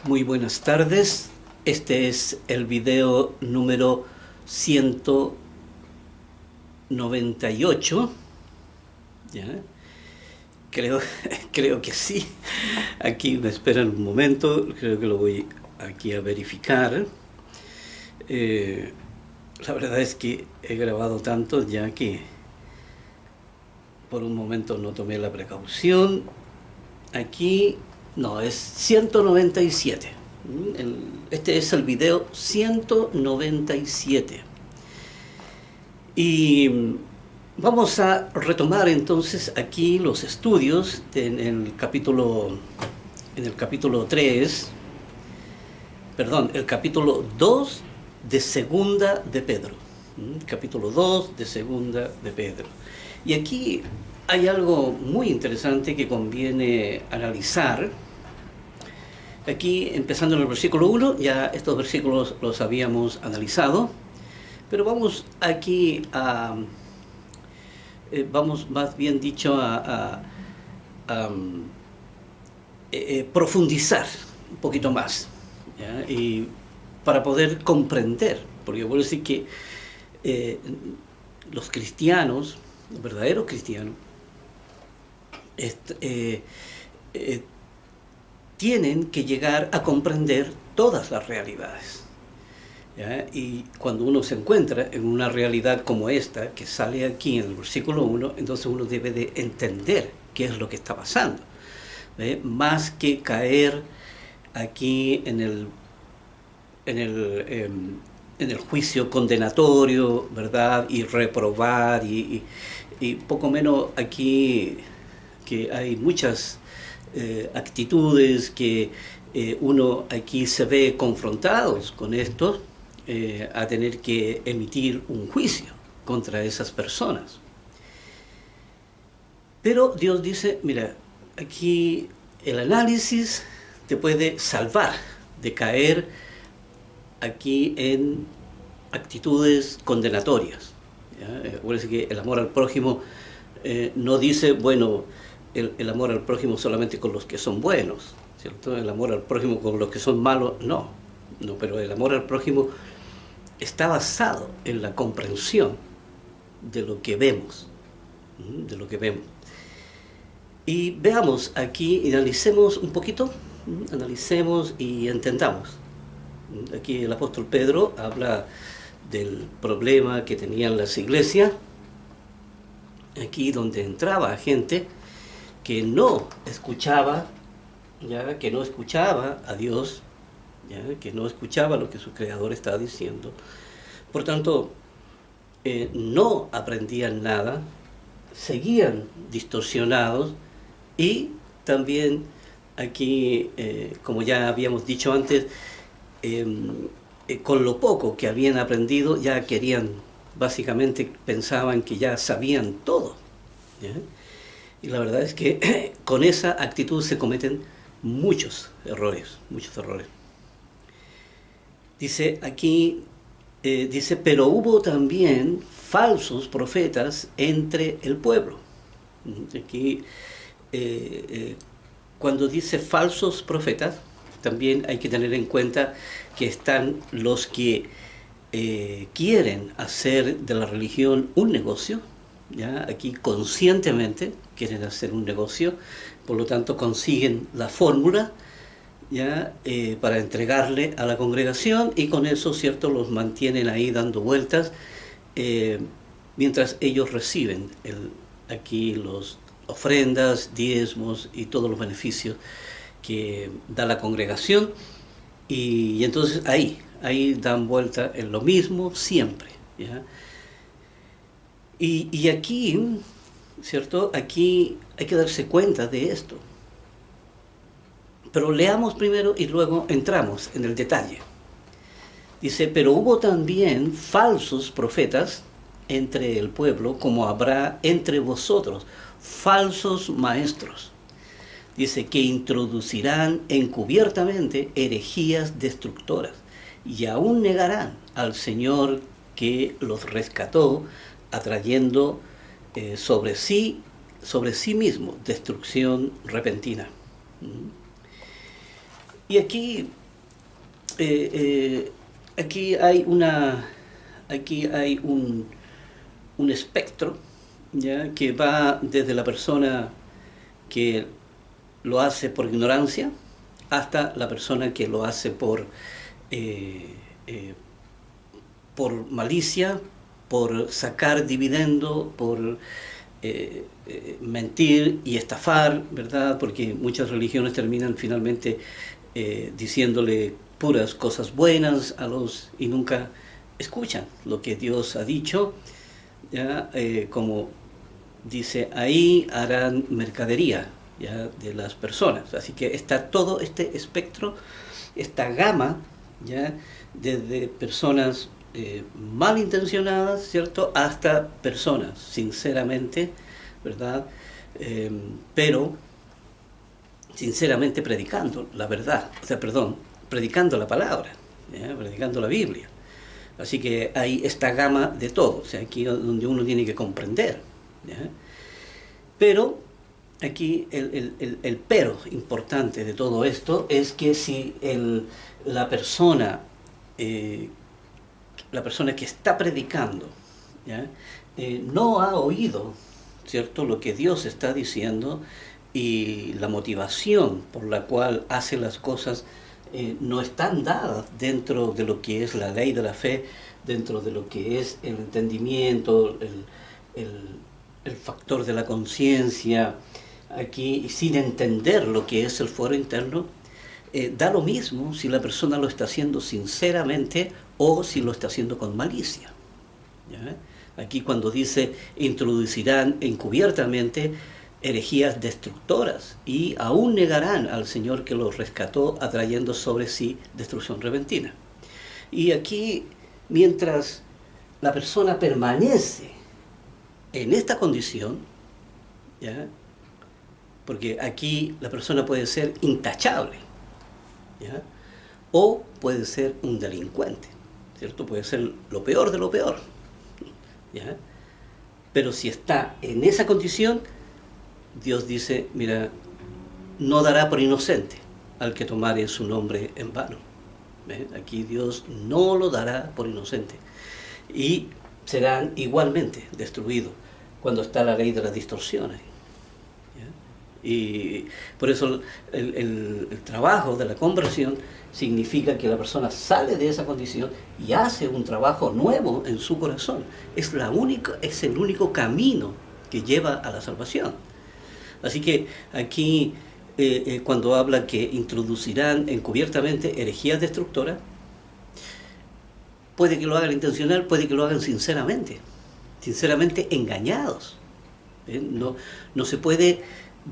Muy buenas tardes. Este es el video número 198. ¿Ya? Creo, creo que sí. Aquí me esperan un momento. Creo que lo voy aquí a verificar. La verdad es que he grabado tanto ya que por un momento no tomé la precaución. Aquí, no, es 197. Este es el video 197. Y vamos a retomar entonces aquí los estudios en el capítulo 3, perdón, el capítulo 2 de Segunda de Pedro. Capítulo 2 de Segunda de Pedro. Y aquí hay algo muy interesante que conviene analizar. Aquí, empezando en el versículo 1, ya estos versículos los habíamos analizado, pero vamos aquí a, vamos más bien dicho a profundizar un poquito más, ¿ya? Y para poder comprender, porque yo puedo decir que los cristianos, los verdaderos cristianos, tienen que llegar a comprender todas las realidades, ¿ya? Y cuando uno se encuentra en una realidad como esta, que sale aquí en el versículo 1, entonces uno debe de entender qué es lo que está pasando, ¿ve? Más que caer aquí en el juicio condenatorio, ¿verdad? Y reprobar, y poco menos aquí que hay muchas actitudes que uno aquí se ve confrontados con esto, a tener que emitir un juicio contra esas personas. Pero Dios dice, mira, aquí el análisis te puede salvar de caer aquí en actitudes condenatorias, ¿ya? Acuérdense que el amor al prójimo no dice, bueno, el amor al prójimo solamente con los que son buenos, ¿cierto? El amor al prójimo con los que son malos, no, pero el amor al prójimo está basado en la comprensión de lo que vemos, de lo que vemos. Y veamos aquí, y analicemos un poquito, analicemos y entendamos. Aquí el apóstol Pedro habla del problema que tenían las iglesias, aquí donde entraba gente que no escuchaba, ¿ya? Que no escuchaba a Dios, ¿ya? Que no escuchaba lo que su creador estaba diciendo. Por tanto, no aprendían nada, seguían distorsionados, y también aquí, como ya habíamos dicho antes, con lo poco que habían aprendido ya querían, básicamente pensaban que ya sabían todo, ¿ya? Y la verdad es que con esa actitud se cometen muchos errores, muchos errores. Dice aquí, dice, pero hubo también falsos profetas entre el pueblo. Aquí, cuando dice falsos profetas, también hay que tener en cuenta que están los que quieren hacer de la religión un negocio, ¿ya? Aquí conscientemente quieren hacer un negocio, por lo tanto consiguen la fórmula, ¿ya? Para entregarle a la congregación, y con eso, ¿cierto?, los mantienen ahí dando vueltas, mientras ellos reciben aquí los ofrendas, diezmos y todos los beneficios que da la congregación, y entonces ahí dan vuelta en lo mismo siempre, ¿ya? Y aquí, ¿cierto? Aquí hay que darse cuenta de esto. Pero leamos primero y luego entramos en el detalle. Dice, pero hubo también falsos profetas entre el pueblo, como habrá entre vosotros falsos maestros. Dice, que introducirán encubiertamente herejías destructoras, y aún negarán al Señor que los rescató, atrayendo sobre sí mismo destrucción repentina. Y aquí aquí hay un espectro, ¿ya? Que va desde la persona que lo hace por ignorancia hasta la persona que lo hace eh, eh, por malicia, por sacar dividendo, por mentir y estafar, ¿verdad? Porque muchas religiones terminan finalmente diciéndole puras cosas buenas a los y nunca escuchan lo que Dios ha dicho, ¿ya? Como dice ahí, harán mercadería, ¿ya? De las personas. Así que está todo este espectro, esta gama, ¿ya? Desde personas malintencionadas, ¿cierto? Hasta personas, sinceramente, ¿verdad? Eh, pero, sinceramente predicando la verdad, o sea, perdón, predicando la palabra, ¿ya? Predicando la Biblia. Así que hay esta gama de todo, o sea, aquí donde uno tiene que comprender, ¿ya? Pero aquí el pero importante de todo esto es que si la persona eh, la persona que está predicando, ¿ya? No ha oído, ¿cierto?, lo que Dios está diciendo, y la motivación por la cual hace las cosas no están dadas dentro de lo que es la ley de la fe, dentro de lo que es el entendimiento, el, el factor de la conciencia, aquí sin entender lo que es el fuero interno. Da lo mismo si la persona lo está haciendo sinceramente o si lo está haciendo con malicia, ¿ya? Aquí cuando dice introducirán encubiertamente herejías destructoras y aún negarán al Señor que los rescató, atrayendo sobre sí destrucción repentina. Y aquí, mientras la persona permanece en esta condición, ¿ya? Porque aquí la persona puede ser intachable, ¿ya? O puede ser un delincuente, ¿cierto? Puede ser lo peor de lo peor, ¿ya? Pero si está en esa condición, Dios dice, mira, no dará por inocente al que tomare su nombre en vano. ¿Ve? Aquí Dios no lo dará por inocente. Y serán igualmente destruidos cuando está la ley de las distorsiones. Y por eso el trabajo de la conversión significa que la persona sale de esa condición y hace un trabajo nuevo en su corazón. Es el único camino que lleva a la salvación. Así que aquí, cuando habla que introducirán encubiertamente herejías destructoras, puede que lo hagan intencional, puede que lo hagan sinceramente engañados. No se puede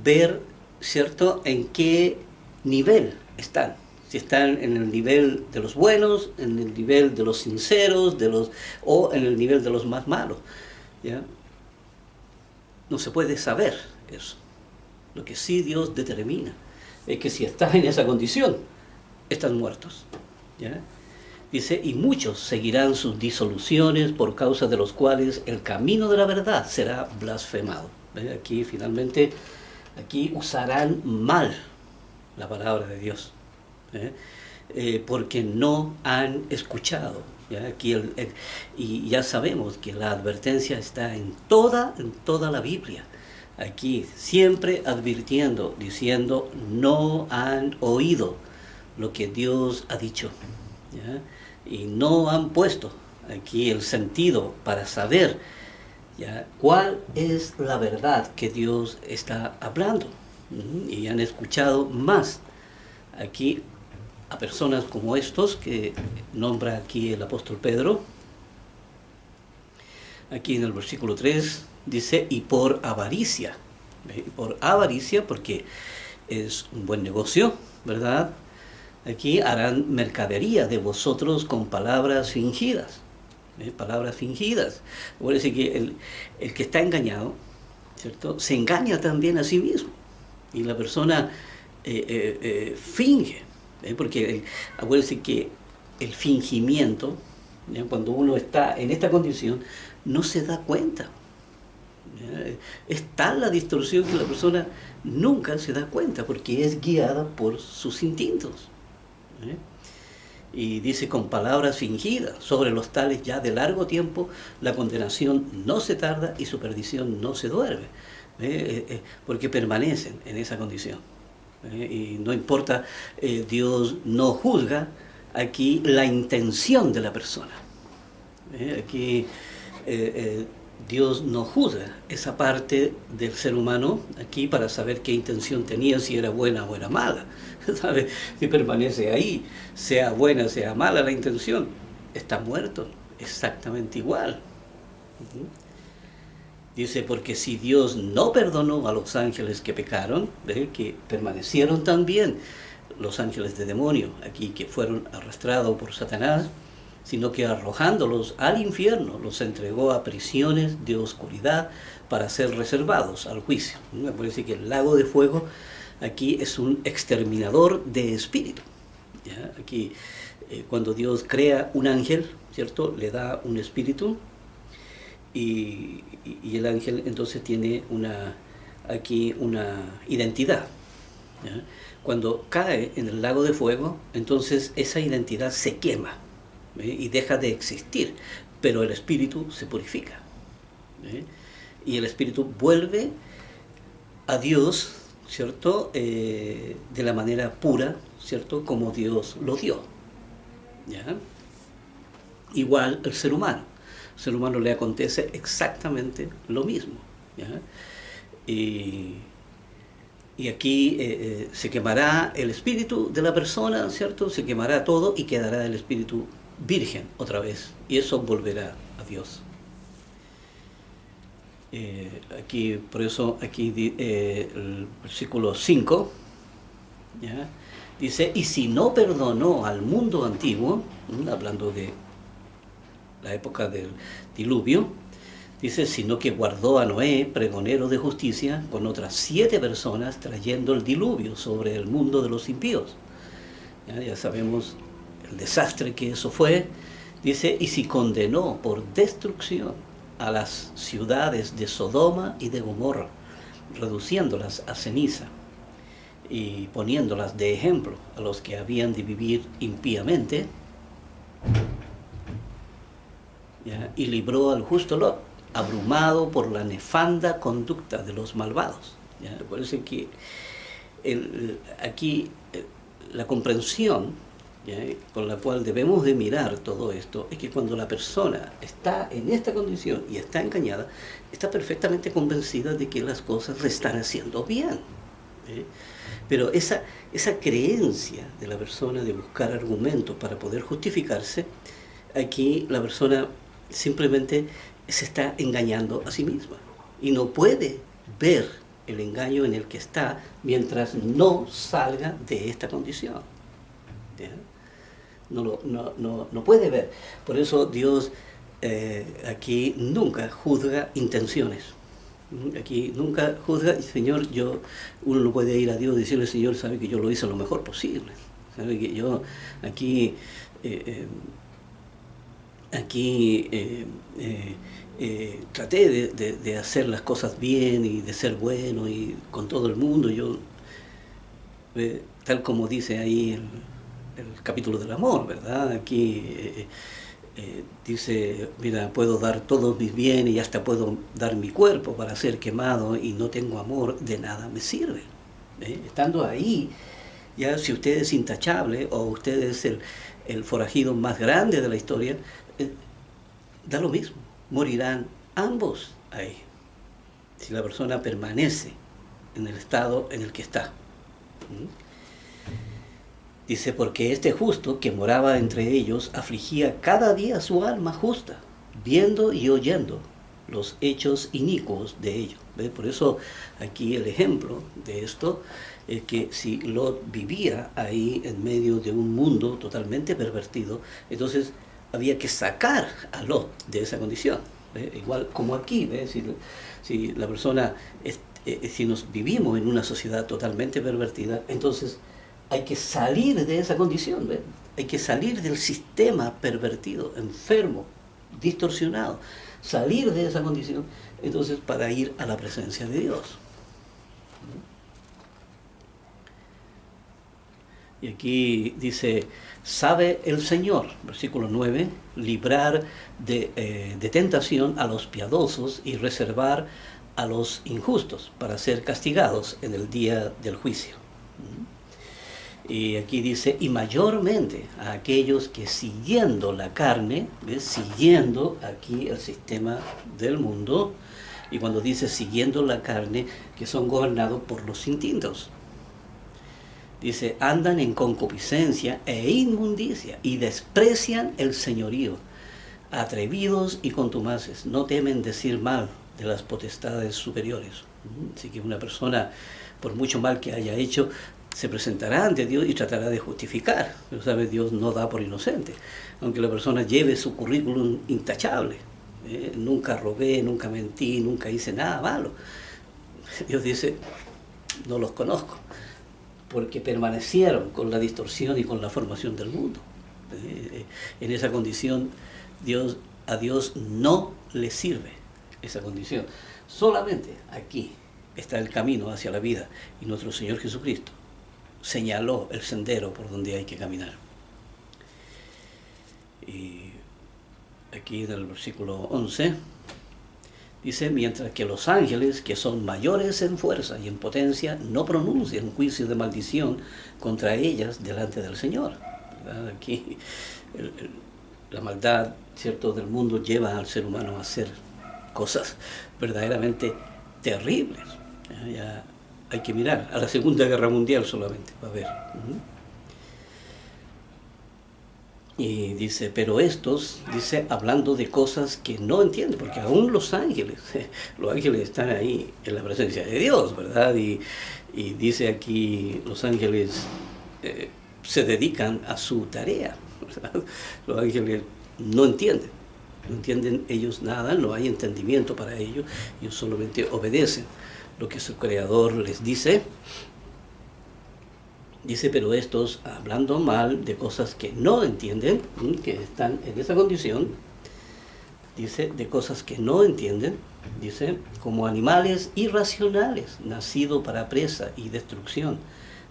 ver, ¿cierto?, en qué nivel están. Si están en el nivel de los buenos, en el nivel de los sinceros, o en el nivel de los más malos, ¿ya? No se puede saber eso. Lo que sí Dios determina es que si estás en esa condición, están muertos, ¿ya? Dice, y muchos seguirán sus disoluciones, por causa de los cuales el camino de la verdad será blasfemado. ¿Ve? Aquí finalmente, aquí usarán mal la palabra de Dios, porque no han escuchado, ¿ya? Aquí y ya sabemos que la advertencia está en toda la Biblia. Aquí siempre advirtiendo, diciendo, no han oído lo que Dios ha dicho, ¿ya? Y no han puesto aquí el sentido para saber, ¿ya?, cuál es la verdad que Dios está hablando. Y han escuchado más aquí a personas como estos que nombra aquí el apóstol Pedro. Aquí en el versículo 3 dice, y por avaricia. ¿Ve? Por avaricia, porque es un buen negocio, ¿verdad? Aquí harán mercadería de vosotros con palabras fingidas. Palabras fingidas. Puede decir que el que está engañado, ¿cierto?, se engaña también a sí mismo. Y la persona finge. Porque acuérdense que el fingimiento, ¿ya?, cuando uno está en esta condición, no se da cuenta. ¿Ya? Es tal la distorsión que la persona nunca se da cuenta porque es guiada por sus instintos. Y dice con palabras fingidas, sobre los tales ya de largo tiempo la condenación no se tarda y su perdición no se duerme, porque permanecen en esa condición. Y no importa, Dios no juzga aquí la intención de la persona. Aquí Dios no juzga esa parte del ser humano aquí para saber qué intención tenía, si era buena o era mala. ¿Sabe? Si permanece ahí, sea buena, sea mala la intención, está muerto, exactamente igual. Dice, porque si Dios no perdonó a los ángeles que pecaron, que permanecieron también los ángeles de demonio, aquí que fueron arrastrados por Satanás, sino que arrojándolos al infierno, los entregó a prisiones de oscuridad para ser reservados al juicio. Me parece que el lago de fuego aquí es un exterminador de espíritu. ¿Ya? Aquí, cuando Dios crea un ángel, ¿cierto? Le da un espíritu y el ángel entonces tiene aquí una identidad. ¿Ya? Cuando cae en el lago de fuego, entonces esa identidad se quema y deja de existir, pero el espíritu se purifica. Y el espíritu vuelve a Dios, ¿cierto? De la manera pura, ¿cierto? Como Dios lo dio. ¿Ya? Igual el ser humano. Al ser humano le acontece exactamente lo mismo. ¿Ya? Y aquí se quemará el espíritu de la persona, ¿cierto? Se quemará todo y quedará el espíritu virgen otra vez. Y eso volverá a Dios. Aquí, por eso, aquí el versículo 5, ¿ya? Dice, y si no perdonó al mundo antiguo, hablando de la época del diluvio, dice, sino que guardó a Noé, pregonero de justicia, con otras 7 personas, trayendo el diluvio sobre el mundo de los impíos. Ya sabemos el desastre que eso fue. Dice, y si condenó por destrucción a las ciudades de Sodoma y de Gomorra, reduciéndolas a ceniza y poniéndolas de ejemplo a los que habían de vivir impíamente, ¿ya? Y libró al justo Lot, abrumado por la nefanda conducta de los malvados. ¿Ya? Por eso que aquí la comprensión, ¿ya? Con la cual debemos de mirar todo esto, es que cuando la persona está en esta condición y está engañada, está perfectamente convencida de que las cosas le están haciendo bien. Pero esa creencia de la persona de buscar argumentos para poder justificarse, aquí la persona simplemente se está engañando a sí misma y no puede ver el engaño en el que está mientras no salga de esta condición. ¿Ya? No puede ver. Por eso Dios aquí nunca juzga intenciones. Aquí nunca juzga, Señor, uno no puede ir a Dios y decirle, Señor, sabe que yo lo hice lo mejor posible. Sabe que yo aquí traté de hacer las cosas bien y de ser bueno y con todo el mundo. Yo, tal como dice ahí el capítulo del amor, ¿verdad? Aquí dice, mira, puedo dar todos mis bienes y hasta puedo dar mi cuerpo para ser quemado y no tengo amor, de nada me sirve. Estando ahí, ya si usted es intachable o usted es el forajido más grande de la historia, da lo mismo, morirán ambos ahí, si la persona permanece en el estado en el que está. Dice, porque este justo que moraba entre ellos afligía cada día su alma justa, viendo y oyendo los hechos inicuos de ellos. ¿Ve? Por eso aquí el ejemplo de esto es que si Lot vivía ahí en medio de un mundo totalmente pervertido, entonces había que sacar a Lot de esa condición. ¿Ve? Igual como aquí, ¿ve? Si la persona, si nos vivimos en una sociedad totalmente pervertida, entonces hay que salir de esa condición, ¿ves? Hay que salir del sistema pervertido, enfermo, distorsionado, salir de esa condición, entonces para ir a la presencia de Dios. Y aquí dice, sabe el Señor, versículo 9, librar de tentación a los piadosos y reservar a los injustos para ser castigados en el día del juicio. Y aquí dice, y mayormente a aquellos que siguiendo la carne, ¿ves? Siguiendo aquí el sistema del mundo, y cuando dice siguiendo la carne, que son gobernados por los instintos. Dice, andan en concupiscencia e inmundicia y desprecian el señorío, atrevidos y contumaces, no temen decir mal de las potestades superiores. Así que una persona, por mucho mal que haya hecho, se presentará ante Dios y tratará de justificar. Pero sabe, Dios no da por inocente, aunque la persona lleve su currículum intachable. Nunca robé, nunca mentí, nunca hice nada malo. Dios dice, no los conozco, porque permanecieron con la distorsión y con la formación del mundo. En esa condición, a Dios no le sirve esa condición. Solamente aquí está el camino hacia la vida, y nuestro Señor Jesucristo señaló el sendero por donde hay que caminar. Y aquí en el versículo 11 dice, mientras que los ángeles, que son mayores en fuerza y en potencia, no pronuncian juicio de maldición contra ellas delante del Señor. ¿Verdad? Aquí la maldad, ¿cierto?, del mundo lleva al ser humano a hacer cosas verdaderamente terribles. Ya hay que mirar a la Segunda Guerra Mundial solamente para ver. Y dice, pero estos, dice, hablando de cosas que no entienden, porque aún los ángeles están ahí en la presencia de Dios, ¿verdad? Y dice aquí, los ángeles se dedican a su tarea, ¿verdad? Los ángeles no entienden ellos nada, no hay entendimiento para ellos solamente obedecen lo que su Creador les dice. Dice, pero estos, hablando mal de cosas que no entienden, que están en esa condición, dice, de cosas que no entienden, dice, como animales irracionales, nacidos para presa y destrucción,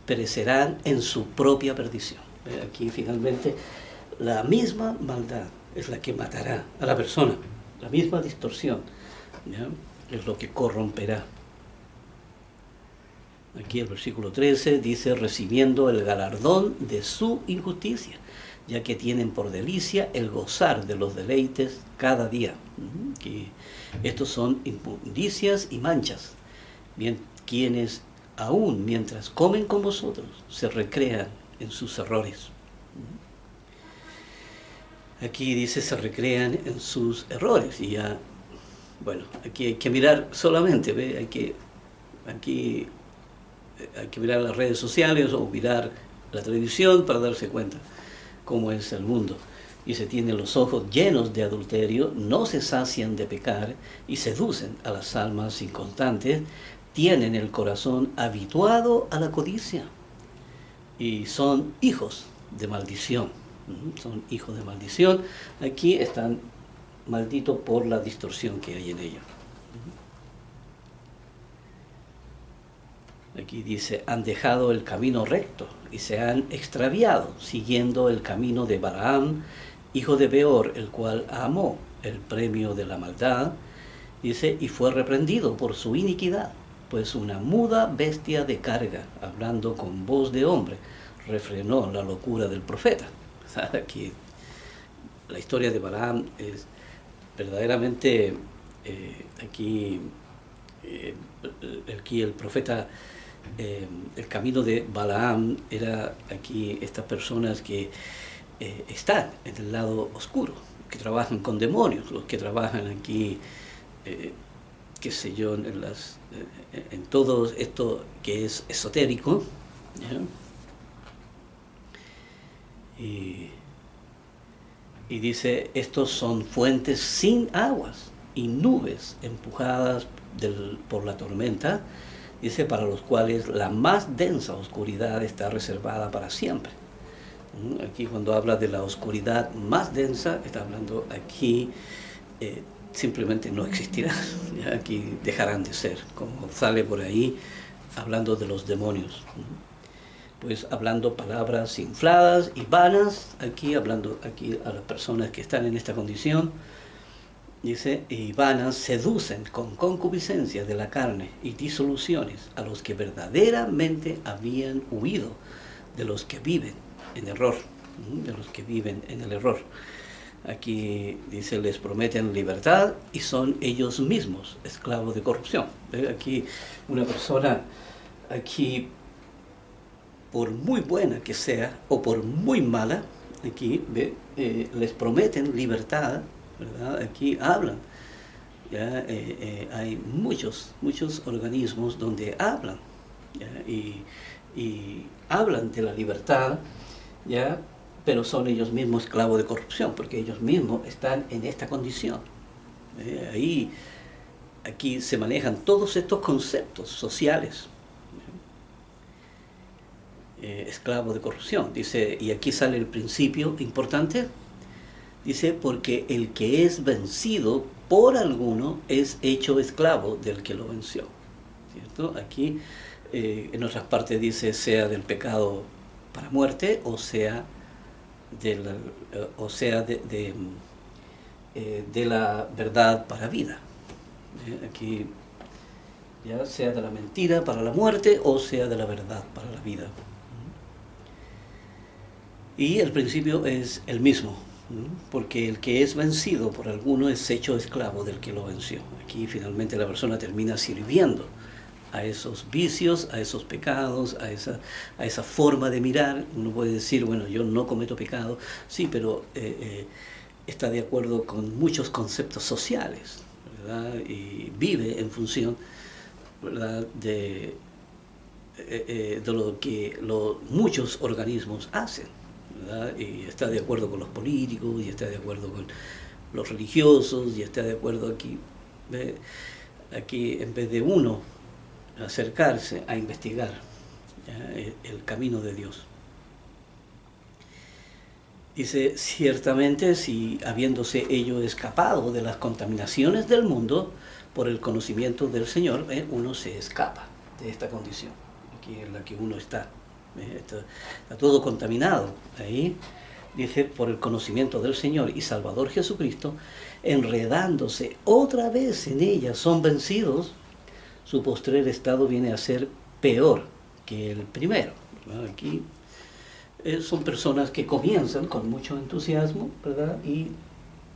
perecerán en su propia perdición. Aquí finalmente la misma maldad es la que matará a la persona, la misma distorsión, ¿ya?, es lo que corromperá. Aquí el versículo 13 dice, recibiendo el galardón de su injusticia, ya que tienen por delicia el gozar de los deleites cada día. Que estos son inmundicias y manchas, bien, quienes aún mientras comen con vosotros se recrean en sus errores. Aquí dice, se recrean en sus errores, y ya, bueno, aquí hay que mirar solamente, ¿ve? Aquí hay que mirar las redes sociales o mirar la televisión para darse cuenta cómo es el mundo. Y se tienen los ojos llenos de adulterio, no se sacian de pecar y seducen a las almas inconstantes, tienen el corazón habituado a la codicia y son hijos de maldición. Son hijos de maldición. Aquí están malditos por la distorsión que hay en ellos. Aquí dice, han dejado el camino recto y se han extraviado, siguiendo el camino de Balaam, hijo de Beor, el cual amó el premio de la maldad, dice, y fue reprendido por su iniquidad, pues una muda bestia de carga, hablando con voz de hombre, refrenó la locura del profeta. Aquí la historia de Balaam es verdaderamente, aquí el profeta, el camino de Balaam era aquí estas personas que están en el lado oscuro, que trabajan con demonios, los que trabajan aquí, qué sé yo, en todo esto que es esotérico, ¿ya? Y dice, estos son fuentes sin aguas y nubes empujadas por la tormenta, dice, para los cuales la más densa oscuridad está reservada para siempre. Aquí cuando habla de la oscuridad más densa, está hablando aquí, simplemente no existirá, ¿ya? Aquí dejarán de ser, como sale por ahí hablando de los demonios. pues hablando palabras infladas y vanas, hablando aquí a las personas que están en esta condición, dice, y vanas seducen con concupiscencia de la carne y disoluciones a los que verdaderamente habían huido de los que viven en error, de los que viven en el error. Aquí dice, les prometen libertad y son ellos mismos esclavos de corrupción. Aquí una persona, aquí por muy buena que sea o por muy mala, aquí les prometen libertad, ¿verdad? Aquí hablan. ¿Ya? Hay muchos organismos donde hablan, ¿ya? Y hablan de la libertad, ¿ya? Pero son ellos mismos esclavos de corrupción, porque ellos mismos están en esta condición. Aquí se manejan todos estos conceptos sociales. Esclavo de corrupción, dice, y aquí sale el principio importante, dice, porque el que es vencido por alguno es hecho esclavo del que lo venció, ¿cierto? Aquí en otras partes dice, sea del pecado para muerte, o sea de la verdad para vida. Aquí ya sea de la mentira para la muerte, o sea de la verdad para la vida. Y el principio es el mismo, porque el que es vencido por alguno es hecho esclavo del que lo venció. Aquí finalmente la persona termina sirviendo a esos vicios, a esos pecados, a esa forma de mirar. Uno puede decir, bueno, yo no cometo pecado, sí, pero está de acuerdo con muchos conceptos sociales, ¿verdad? Y vive en función, ¿verdad?, de lo que muchos organismos hacen, ¿verdad? Y está de acuerdo con los políticos, y está de acuerdo con los religiosos, y está de acuerdo aquí en vez de uno acercarse a investigar, ¿ya?, el camino de Dios. Dice, ciertamente, si habiéndose ello escapado de las contaminaciones del mundo por el conocimiento del Señor, uno se escapa de esta condición aquí en la que uno está. Está todo contaminado ahí. Dice, por el conocimiento del Señor y Salvador Jesucristo, enredándose otra vez en ella, son vencidos. Su postrer estado viene a ser peor que el primero, ¿verdad? Aquí son personas que comienzan con mucho entusiasmo, ¿verdad?, y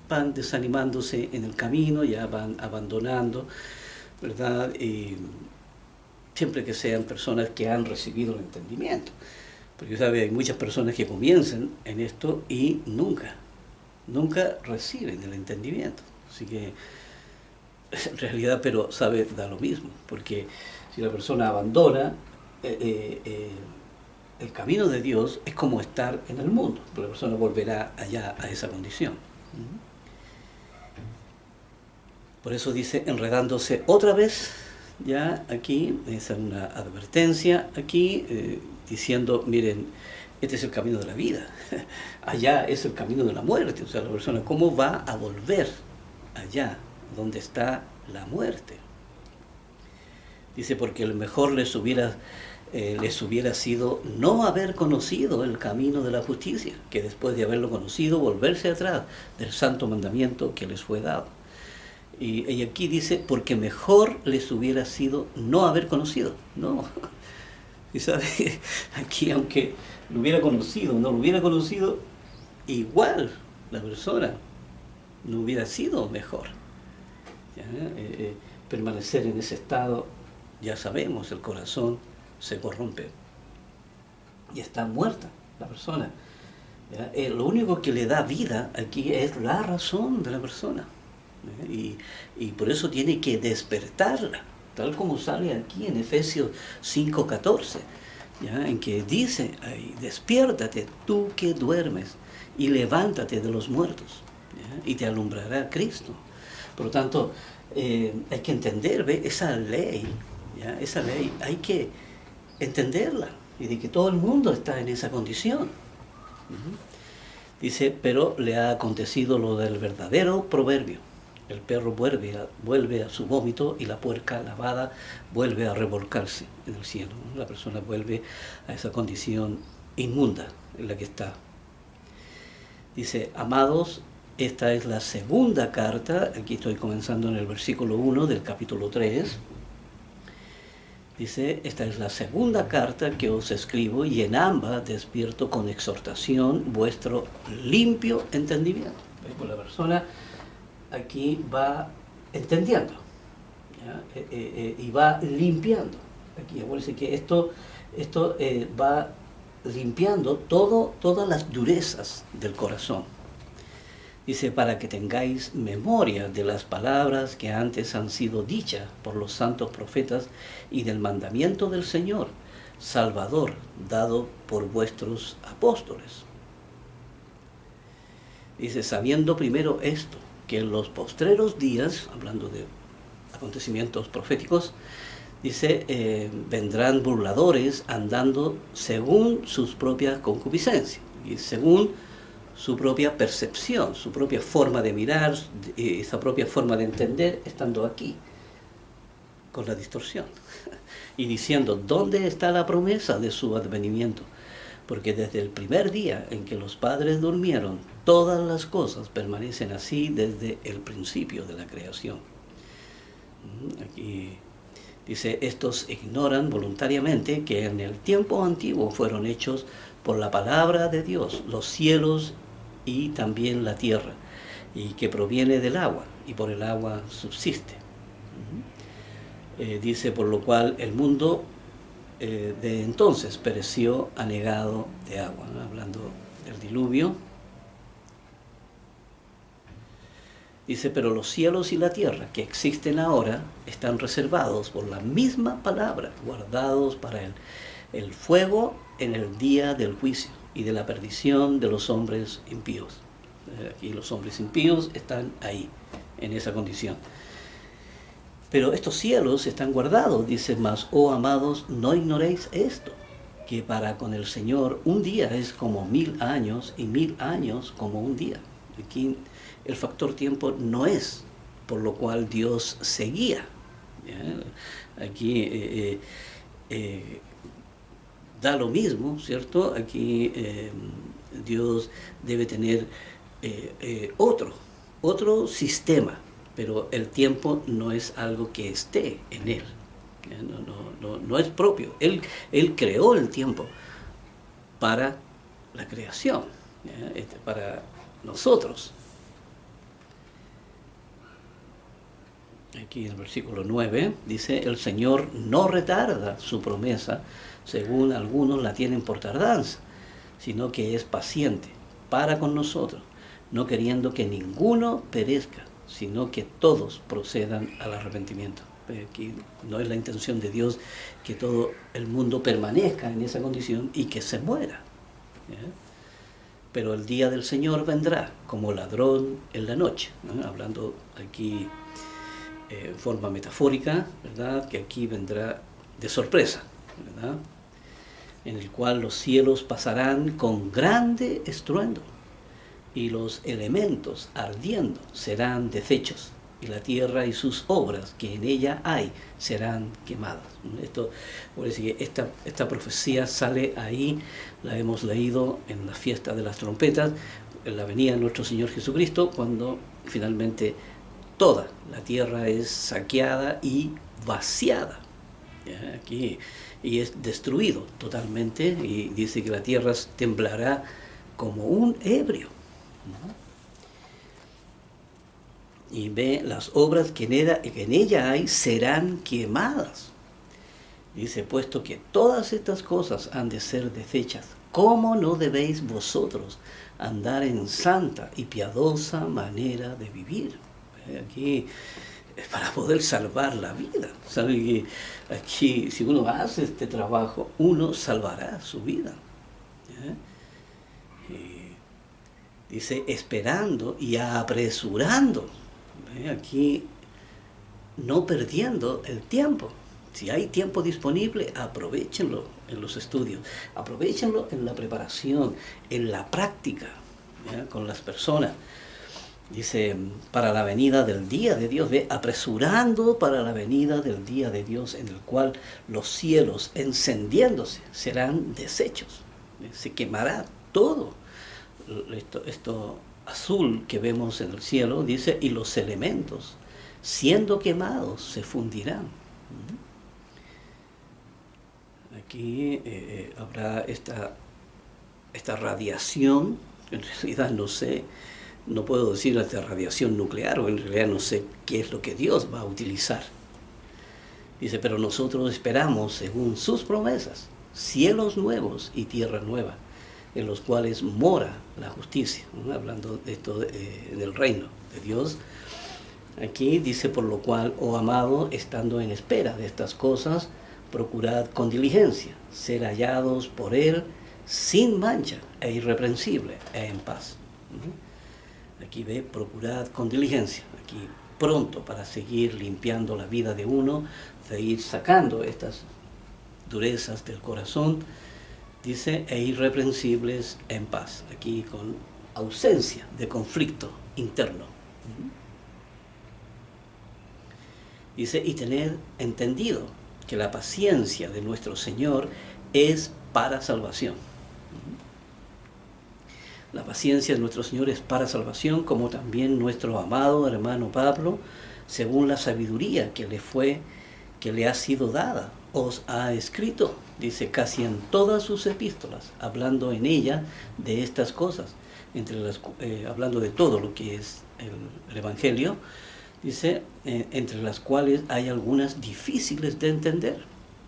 van desanimándose en el camino, ya van abandonando, ¿verdad?, y siempre que sean personas que han recibido el entendimiento. Porque, ¿sabe?, hay muchas personas que comienzan en esto y nunca reciben el entendimiento. Así que, en realidad, pero, ¿sabe?, da lo mismo. Porque si la persona abandona el camino de Dios, es como estar en el mundo. La persona volverá allá a esa condición. Por eso dice, enredándose otra vez. Ya aquí es una advertencia aquí, diciendo, miren, este es el camino de la vida, allá es el camino de la muerte. O sea, la persona, ¿cómo va a volver allá donde está la muerte? Dice, porque lo mejor les hubiera sido no haber conocido el camino de la justicia, que después de haberlo conocido, volverse atrás del santo mandamiento que les fue dado. Y aquí dice, porque mejor les hubiera sido no haber conocido. No. Y sabe, aquí aunque lo hubiera conocido, no lo hubiera conocido, igual la persona no hubiera sido mejor. ¿Ya? Permanecer en ese estado, ya sabemos, el corazón se corrompe y está muerta la persona. ¿Ya? Lo único que le da vida aquí es la razón de la persona. Y por eso tiene que despertarla, tal como sale aquí en Efesios 5:14, ¿ya?, en que dice ahí, despiértate tú que duermes y levántate de los muertos, ¿ya?, y te alumbrará Cristo. Por lo tanto, hay que entender, ¿ve?, esa ley, ¿ya?, esa ley hay que entenderla, y de que todo el mundo está en esa condición. Dice, pero le ha acontecido lo del verdadero proverbio. El perro vuelve a su vómito y la puerca lavada vuelve a revolcarse en el cielo, ¿no? La persona vuelve a esa condición inmunda en la que está. Dice, amados, esta es la segunda carta, aquí estoy comenzando en el versículo 1 del capítulo 3. Dice, esta es la segunda carta que os escribo y en ambas despierto con exhortación vuestro limpio entendimiento. Pues la persona aquí va entendiendo, ¿ya? Y va limpiando. Aquí acuérdense que esto va limpiando todas las durezas del corazón. Dice, para que tengáis memoria de las palabras que antes han sido dichas por los santos profetas y del mandamiento del Señor, Salvador, dado por vuestros apóstoles. Dice, sabiendo primero esto, que en los postreros días, hablando de acontecimientos proféticos, dice, vendrán burladores andando según sus propias concupiscencias y según su propia percepción, su propia forma de mirar, esa propia forma de entender, estando aquí, con la distorsión, y diciendo, ¿dónde está la promesa de su advenimiento? Porque desde el primer día en que los padres durmieron, todas las cosas permanecen así desde el principio de la creación. Aquí dice, estos ignoran voluntariamente que en el tiempo antiguo fueron hechos por la palabra de Dios los cielos y también la tierra, y que proviene del agua, y por el agua subsiste. Dice, por lo cual el mundo de entonces pereció anegado de agua, ¿no? Hablando del diluvio. Dice, pero los cielos y la tierra que existen ahora están reservados por la misma palabra, guardados para el fuego en el día del juicio y de la perdición de los hombres impíos. Aquí los hombres impíos están ahí, en esa condición. Pero estos cielos están guardados, dice más, oh amados, no ignoréis esto, que para con el Señor un día es como 1000 años y 1000 años como un día. Aquí el factor tiempo no es, por lo cual Dios seguía. ¿Ya? Aquí da lo mismo, ¿cierto? Aquí Dios debe tener otro sistema, pero el tiempo no es algo que esté en Él. No es propio. Él creó el tiempo para la creación, para nosotros. Aquí en el versículo 9 dice, el Señor no retarda su promesa, según algunos la tienen por tardanza, sino que es paciente para con nosotros, no queriendo que ninguno perezca, sino que todos procedan al arrepentimiento. Aquí no es la intención de Dios que todo el mundo permanezca en esa condición y que se muera. ¿Ya? Pero el día del Señor vendrá como ladrón en la noche, ¿no? Hablando aquí en forma metafórica, ¿verdad? Que aquí vendrá de sorpresa, ¿verdad? En el cual los cielos pasarán con grande estruendo y los elementos ardiendo serán deshechos y la tierra y sus obras que en ella hay serán quemadas. Esto, por decir, esta profecía sale ahí, la hemos leído en la fiesta de las trompetas, en la venida de nuestro Señor Jesucristo, cuando finalmente toda la tierra es saqueada y vaciada. ¿Ya? Aquí, y es destruido totalmente, y dice que la tierra temblará como un ebrio, ¿no? Y ve las obras que en ella hay serán quemadas. Dice, puesto que todas estas cosas han de ser deshechas, ¿cómo no debéis vosotros andar en santa y piadosa manera de vivir? Aquí es para poder salvar la vida. ¿Sabe que aquí, si uno hace este trabajo, uno salvará su vida? Dice, esperando y apresurando. Aquí, no perdiendo el tiempo. Si hay tiempo disponible, aprovechenlo en los estudios, aprovechenlo en la preparación, en la práctica, ¿ya? Con las personas. Dice, para la venida del día de Dios, ve, apresurando para la venida del día de Dios, en el cual los cielos encendiéndose serán deshechos. Se quemará todo. Esto azul que vemos en el cielo, dice, y los elementos, siendo quemados, se fundirán. Aquí habrá esta radiación, en realidad no sé, no puedo decir esta radiación nuclear, o en realidad no sé qué es lo que Dios va a utilizar. Dice, pero nosotros esperamos, según sus promesas, cielos nuevos y tierra nueva, en los cuales mora la justicia, ¿no? Hablando de esto del reino de Dios. Aquí dice, por lo cual, oh amado, estando en espera de estas cosas, procurad con diligencia ser hallados por Él sin mancha e irreprensible e en paz. Aquí ve, procurad con diligencia, aquí pronto para seguir limpiando la vida de uno, de ir sacando estas durezas del corazón, dice, e irreprensibles en paz, aquí con ausencia de conflicto interno. Dice, y tener entendido que la paciencia de nuestro Señor es para salvación. La paciencia de nuestro Señor es para salvación, como también nuestro amado hermano Pablo, según la sabiduría que le ha sido dada, os ha escrito, dice, casi en todas sus epístolas, hablando en ella de estas cosas, hablando de todo lo que es el Evangelio, dice, entre las cuales hay algunas difíciles de entender,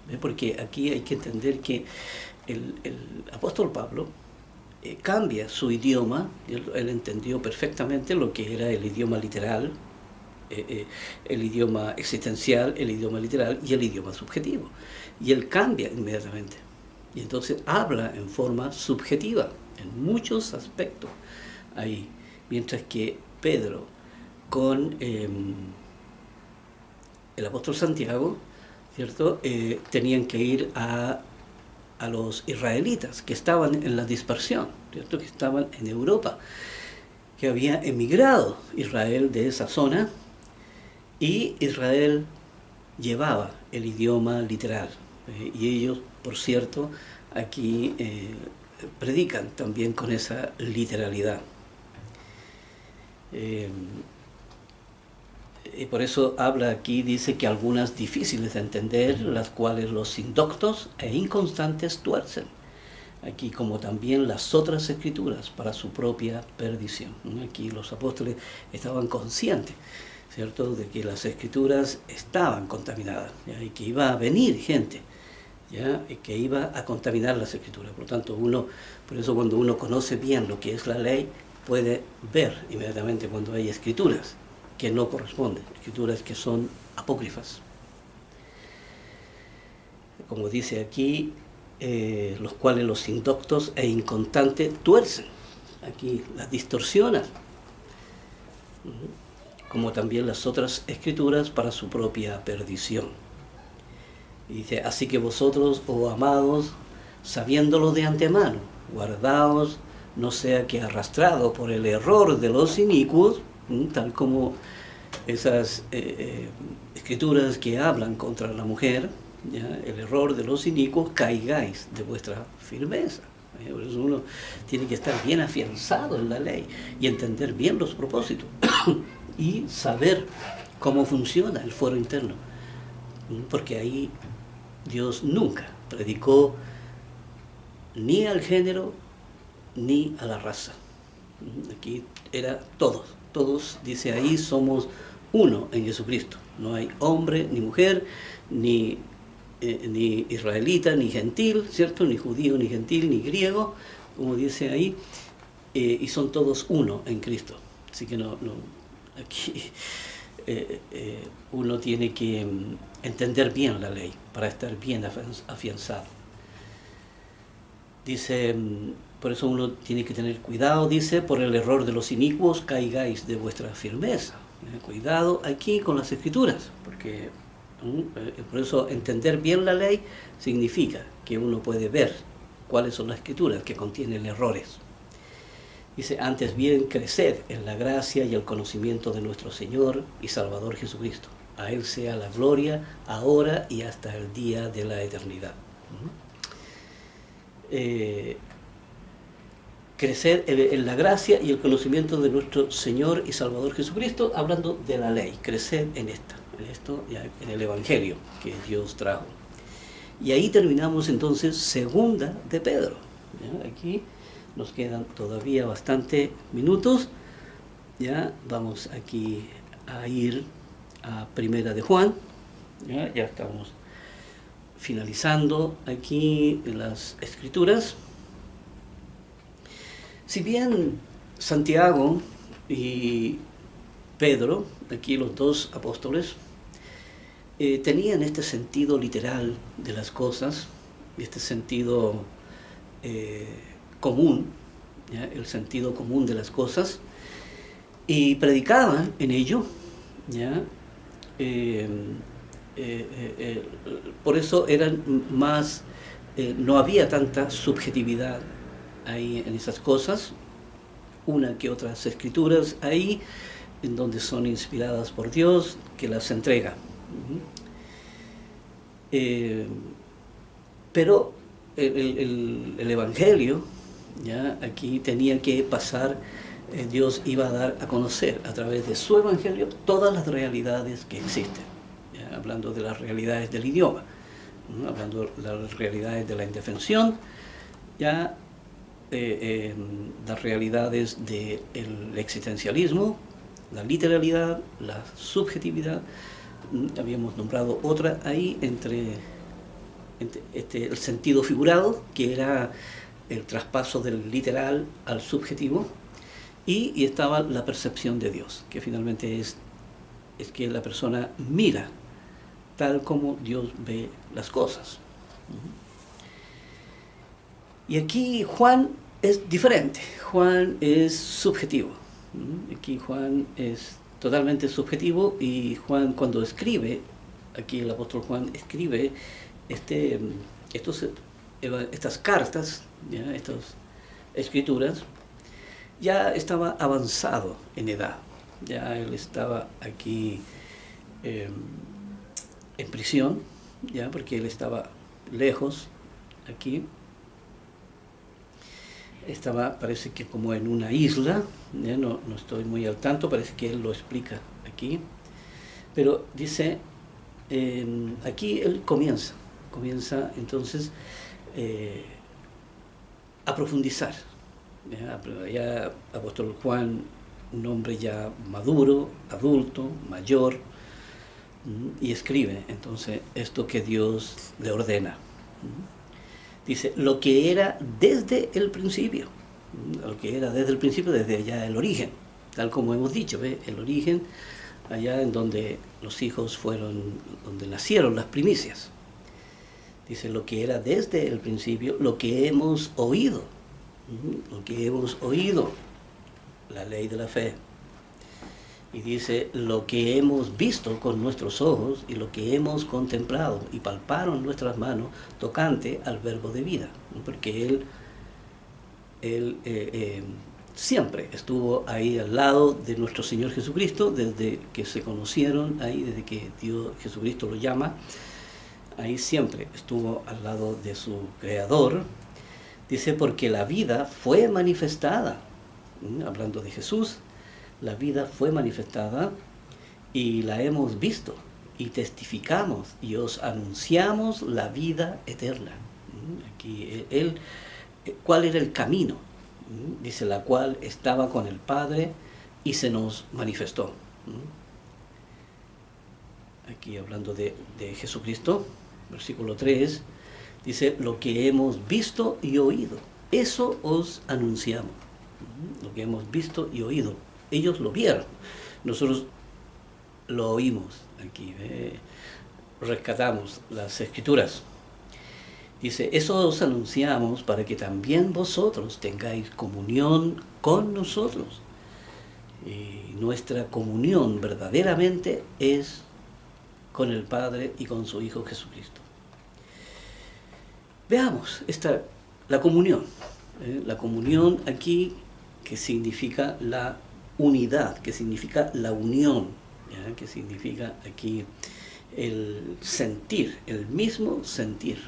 ¿ve? Porque aquí hay que entender que el apóstol Pablo cambia su idioma. Él entendió perfectamente lo que era el idioma literal, el idioma existencial, el idioma literal y el idioma subjetivo. Y él cambia inmediatamente. Y entonces habla en forma subjetiva, en muchos aspectos ahí. Mientras que Pedro, con el apóstol Santiago, ¿cierto? Tenían que ir a los israelitas que estaban en la dispersión, ¿cierto? Que estaban en Europa, que había emigrado Israel de esa zona, y Israel llevaba el idioma literal. Y ellos, por cierto, aquí predican también con esa literalidad. Y por eso habla aquí, dice que algunas difíciles de entender, las cuales los indoctos e inconstantes tuercen, aquí como también las otras escrituras para su propia perdición. Aquí los apóstoles estaban conscientes, ¿cierto?, de que las escrituras estaban contaminadas, ¿ya? Y que iba a venir gente, ¿ya? Y que iba a contaminar las escrituras. Por lo tanto, por eso cuando uno conoce bien lo que es la ley, puede ver inmediatamente cuando hay escrituras que no corresponden, escrituras que son apócrifas. Como dice aquí, los cuales los indoctos e inconstantes tuercen, aquí las distorsionan, como también las otras escrituras para su propia perdición. Y dice, así que vosotros, oh amados, sabiéndolo de antemano, guardaos, no sea que arrastrado por el error de los inicuos, tal como esas escrituras que hablan contra la mujer, ¿ya? El error de los inicuos, caigáis de vuestra firmeza. Por eso uno tiene que estar bien afianzado en la ley y entender bien los propósitos y saber cómo funciona el fuero interno, porque ahí Dios nunca predicó ni al género ni a la raza. Aquí era todos, dice ahí, somos uno en Jesucristo. No hay hombre ni mujer, ni israelita, ni gentil, ¿cierto? Ni judío, ni gentil, ni griego, como dice ahí, y son todos uno en Cristo. Así que aquí uno tiene que entender bien la ley para estar bien afianzado. Dice, por eso uno tiene que tener cuidado, dice, por el error de los inicuos caigáis de vuestra firmeza. Cuidado aquí con las escrituras, porque por eso entender bien la ley significa que uno puede ver cuáles son las escrituras que contienen errores. Dice, antes bien, creced en la gracia y el conocimiento de nuestro Señor y Salvador Jesucristo. A Él sea la gloria, ahora y hasta el día de la eternidad. Crecer en la gracia y el conocimiento de nuestro Señor y Salvador Jesucristo, hablando de la ley, crecer en esto, en el Evangelio que Dios trajo. Y ahí terminamos entonces segunda de Pedro. ¿Ya? Aquí nos quedan todavía bastante minutos. Ya vamos aquí a ir a primera de Juan. Ya estamos finalizando aquí las escrituras. Si bien Santiago y Pedro, aquí los dos apóstoles, tenían este sentido literal de las cosas, este sentido común, ¿ya? El sentido común de las cosas, y predicaban en ello, ¿ya? Por eso eran más, no había tanta subjetividad ahí en esas cosas, una que otras escrituras ahí, en donde son inspiradas por Dios, que las entrega. Pero el Evangelio, ya aquí tenía que pasar, Dios iba a dar a conocer a través de su Evangelio todas las realidades que existen, ¿ya? Hablando de las realidades del idioma, hablando de las realidades de la indefensión, ya las realidades del existencialismo, la literalidad, la subjetividad. Habíamos nombrado otra ahí entre el sentido figurado, que era el traspaso del literal al subjetivo, y estaba la percepción de Dios, que finalmente es que la persona mira tal como Dios ve las cosas. Y aquí Juan es diferente, Juan es subjetivo. Aquí Juan es totalmente subjetivo, y Juan, cuando escribe, aquí el apóstol Juan escribe estas cartas, ¿ya? Estas escrituras, ya estaba avanzado en edad, ya él estaba aquí en prisión, ya, porque él estaba lejos aquí. Estaba, parece que como en una isla, no estoy muy al tanto, parece que él lo explica aquí, pero dice, aquí él comienza entonces a profundizar. Ya apóstol Juan, un hombre ya maduro, adulto, mayor, y escribe entonces esto que Dios le ordena. Dice, lo que era desde el principio, desde ya el origen, tal como hemos dicho, ¿ve? El origen, allá en donde los hijos fueron, donde nacieron las primicias. Dice, lo que era desde el principio, lo que hemos oído, la ley de la fe. Y dice, lo que hemos visto con nuestros ojos y lo que hemos contemplado y palparon nuestras manos tocante al verbo de vida. Porque él siempre estuvo ahí al lado de nuestro Señor Jesucristo, desde que se conocieron, ahí desde que Dios Jesucristo lo llama, ahí siempre estuvo al lado de su Creador. Dice, porque la vida fue manifestada, hablando de Jesús, la vida fue manifestada y la hemos visto y testificamos y os anunciamos la vida eterna. Aquí ¿cuál era el camino? Dice, la cual estaba con el Padre y se nos manifestó. Aquí hablando de Jesucristo, versículo 3, dice, lo que hemos visto y oído, eso os anunciamos. Lo que hemos visto y oído. Ellos lo vieron, nosotros lo oímos aquí, rescatamos las escrituras. Dice, eso os anunciamos para que también vosotros tengáis comunión con nosotros. Y nuestra comunión verdaderamente es con el Padre y con su Hijo Jesucristo. Veamos la comunión. La comunión aquí que significa la unidad, que significa la unión, ¿ya? Que significa aquí el sentir, el mismo sentir.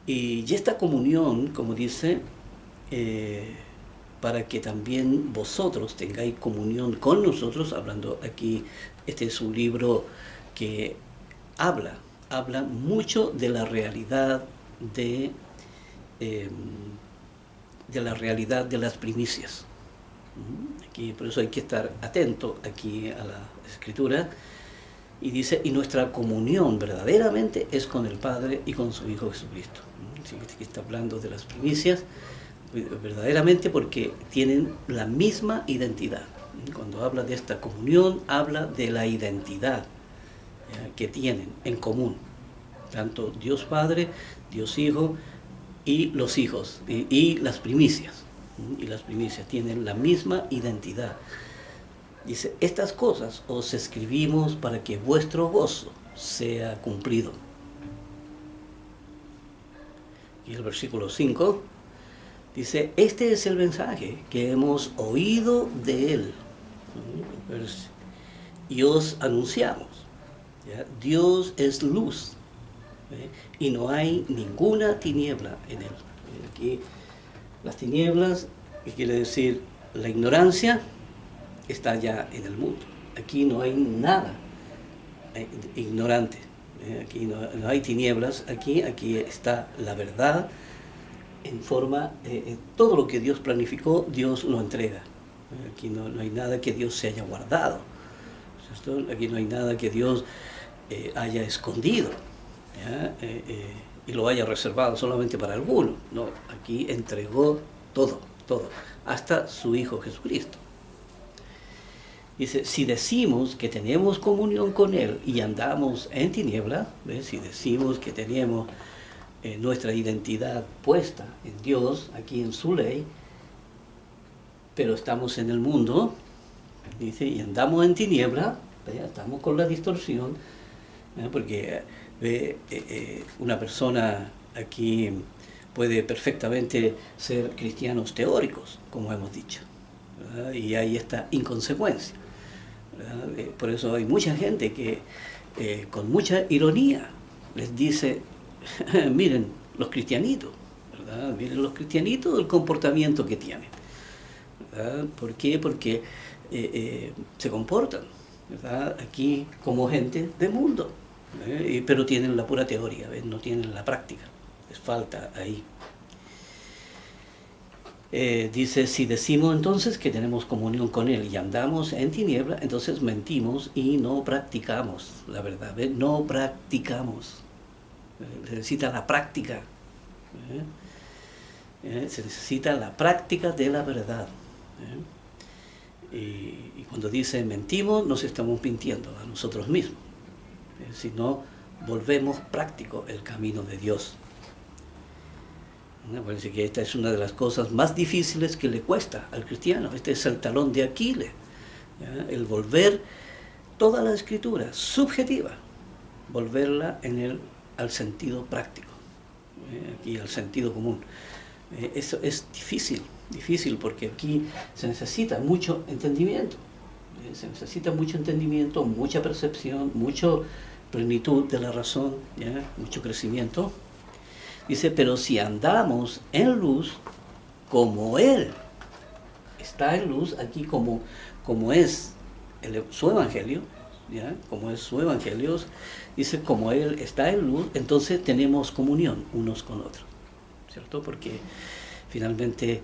Y esta comunión, como dice, para que también vosotros tengáis comunión con nosotros, hablando aquí, este es un libro que habla mucho de la realidad eh, de la realidad de las primicias. Aquí, por eso hay que estar atento aquí a la escritura. Y dice, y nuestra comunión verdaderamente es con el Padre y con su Hijo Jesucristo. Así que aquí está hablando de las primicias, verdaderamente porque tienen la misma identidad. Cuando habla de esta comunión, habla de la identidad que tienen en común. Tanto Dios Padre, Dios Hijo y los hijos, y las primicias. Y las primicias tienen la misma identidad. Dice, estas cosas os escribimos para que vuestro gozo sea cumplido. Y el versículo 5 dice, este es el mensaje que hemos oído de él y os anunciamos. ¿Ya? Dios es luz, y no hay ninguna tiniebla en él. Aquí las tinieblas, que quiere decir la ignorancia, está ya en el mundo. Aquí no hay nada ignorante. Aquí no hay tinieblas. Aquí está la verdad en forma, todo lo que Dios planificó, Dios lo entrega. Aquí no hay nada que Dios se haya guardado, ¿cierto? Aquí no hay nada que Dios haya escondido, y lo haya reservado solamente para algunos. No, aquí entregó todo, hasta su Hijo Jesucristo. Dice, si decimos que tenemos comunión con Él y andamos en tiniebla, ¿ves? Si decimos que tenemos nuestra identidad puesta en Dios, aquí en su ley, pero estamos en el mundo, dice, y andamos en tiniebla, estamos con la distorsión, porque una persona aquí puede perfectamente ser cristianos teóricos, como hemos dicho, ¿verdad? Y hay esta inconsecuencia. Por eso hay mucha gente que con mucha ironía les dice, miren los cristianitos, ¿verdad? Miren los cristianitos el comportamiento que tienen, ¿verdad? ¿Por qué? Porque se comportan, ¿verdad? Aquí como gente de mundo, pero tienen la pura teoría, ¿ves? No tienen la práctica, les falta ahí. Dice, si decimos entonces que tenemos comunión con Él y andamos en tiniebla, entonces mentimos y no practicamos la verdad. ¿Ves? No practicamos. Se necesita la práctica. Se necesita la práctica de la verdad. Y cuando dice mentimos, nos estamos mintiendo a nosotros mismos. Si no, volvemos práctico el camino de Dios. Me parece que esta es una de las cosas más difíciles que le cuesta al cristiano. Este es el talón de Aquiles, ¿ya? El volver toda la escritura subjetiva, volverla al sentido práctico, aquí al sentido común. Eso es difícil porque aquí se necesita mucho entendimiento, mucha percepción, mucha plenitud de la razón, ¿ya? Mucho crecimiento. Dice, pero si andamos en luz, como Él está en luz, aquí como es su evangelio, ¿ya? Como es su evangelio, dice, como Él está en luz, entonces tenemos comunión unos con otros, ¿cierto? Porque finalmente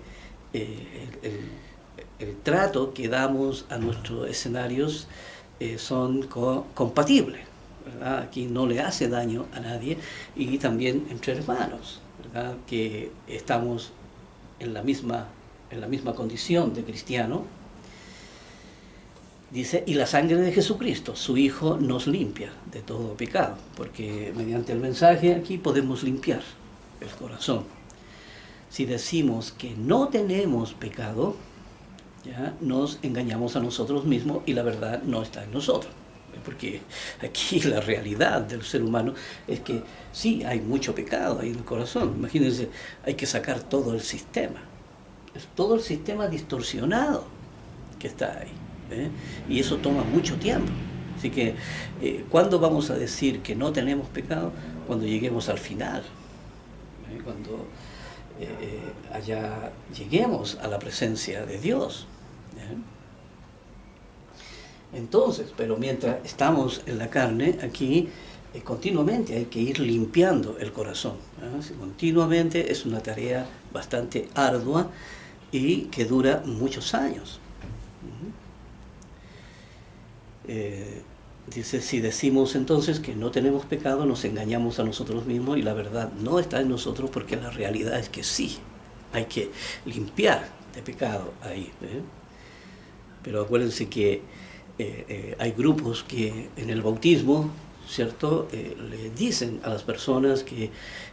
el trato que damos a nuestros escenarios son compatibles, ¿verdad? Aquí no le hace daño a nadie, y también entre hermanos, ¿verdad? Que estamos en la misma condición de cristiano. Dice, y la sangre de Jesucristo, su Hijo, nos limpia de todo pecado, porque mediante el mensaje aquí podemos limpiar el corazón. Si decimos que no tenemos pecado, ya nos engañamos a nosotros mismos y la verdad no está en nosotros. Porque aquí la realidad del ser humano es que sí, hay mucho pecado ahí en el corazón. Imagínense, hay que sacar todo el sistema, Es todo el sistema distorsionado que está ahí. ¿Eh? Y eso toma mucho tiempo. Así que, ¿cuándo vamos a decir que no tenemos pecado? Cuando lleguemos al final. Cuando allá lleguemos a la presencia de Dios. Entonces, pero mientras estamos en la carne, aquí continuamente hay que ir limpiando el corazón. Continuamente es una tarea bastante ardua y que dura muchos años. Dice, si decimos entonces que no tenemos pecado, nos engañamos a nosotros mismos y la verdad no está en nosotros, porque la realidad es que sí, hay que limpiar de pecado ahí. Pero acuérdense que hay grupos que en el bautismo, ¿cierto? Le dicen a las personas que